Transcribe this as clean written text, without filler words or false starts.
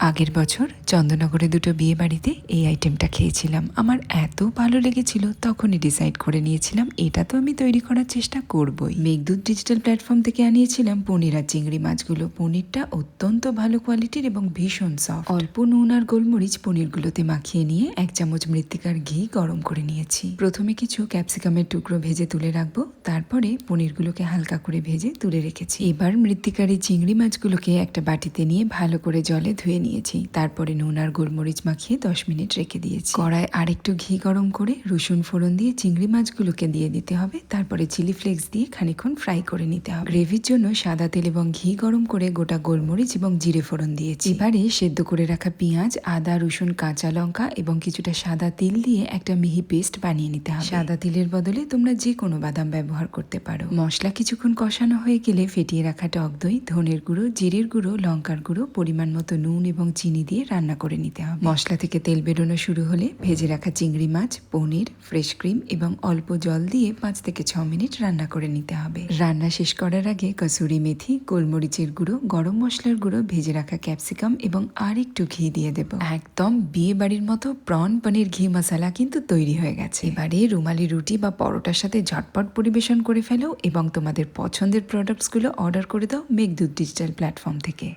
আগের বছর চন্দননগরে দুটো বিয়ে বাড়িতে এই আইটেমটা খেয়েছিলাম। আমার এত ভালো লেগেছিল, তখনই ডিসাইড করে নিয়েছিলাম এটা তো আমি তৈরি করার চেষ্টা করবই। মেঘদূত ডিজিটাল প্ল্যাটফর্ম থেকে আনিয়েছিলাম পনির আর চিংড়ি মাছগুলো। পনিরটা অত্যন্ত ভালো কোয়ালিটির এবং ভীষণ সফট। অল্প নুন আর গোলমরিচ পনিরগুলোতে মাখিয়ে নিয়ে 1 চামচ মৃত্তিকার ঘি গরম করে নিয়েছি। প্রথমে কিছু ক্যাপসিকামের টুকরো ভেজে তুলে রাখবো, তারপরে পনিরগুলোকে হালকা করে ভেজে তুলে রেখেছি। এবার মৃত্তিকার এই চিংড়ি মাছগুলোকে একটা বাটিতে নিয়ে ভালো করে জলে ধুয়ে নিয়েছি। তারপরে নুন আর গোলমরিচ মাখিয়ে 10 মিনিট রেখে দিয়েছি। কড়ায় আরেকটু ঘি গরম করে রসুন ফোড়ন দিয়ে চিংড়ি মাছগুলোকে দিয়ে দিতে হবে। তারপরে চিলি ফ্লেক্স দিয়ে খানিকক্ষণ ফ্রাই করে নিতে হবে। গ্রেভির জন্য সাদা তেল এবং ঘি গরম করে গোটা গোলমরিচ এবং জিরে ফোড়ন দিয়েছি। এবারে সেদ্ধ করে রাখা পেঁয়াজ, আদা, রসুন, কাঁচা লঙ্কা এবং কিছুটা সাদা তিল দিয়ে একটা মিহি পেস্ট বানিয়ে নিতে হবে। সাদা তিলের বদলে তোমরা যে কোনো বাদাম ব্যবহার করতে পারো। মশলা কিছুক্ষণ কষানো হয়ে গেলে ফেটিয়ে রাখা টক দই, ধনের গুঁড়ো, জিরের গুঁড়ো, লঙ্কার গুঁড়ো, পরিমাণ মতো নুন এবং চিনি দিয়ে রান্না করে নিতে হবে। মশলা থেকে তেল বেরোনো শুরু হলে ভেজে রাখা চিংড়ি মাছ, পনির, ফ্রেশ ক্রিম এবং অল্প জল দিয়ে 5 থেকে 6 মিনিট রান্না করে নিতে হবে। রান্না শেষ করার আগে কসুরি মেথি, গোলমরিচের গুঁড়ো, গরম মশলার গুঁড়ো, ভেজে রাখা ক্যাপসিকাম এবং আর একটু ঘি দিয়ে দেব। একদম বিয়ে বাড়ির মতো প্রন পনির ঘি মশলা কিন্তু তৈরি হয়ে গেছে। এবারে রুমালি রুটি বা পরোটার সাথে ঝটপট পরিবেশন করে ফেলো এবং তোমাদের পছন্দের প্রোডাক্টসগুলো অর্ডার করে দাও মেঘদূত ডিজিটাল প্ল্যাটফর্ম থেকে।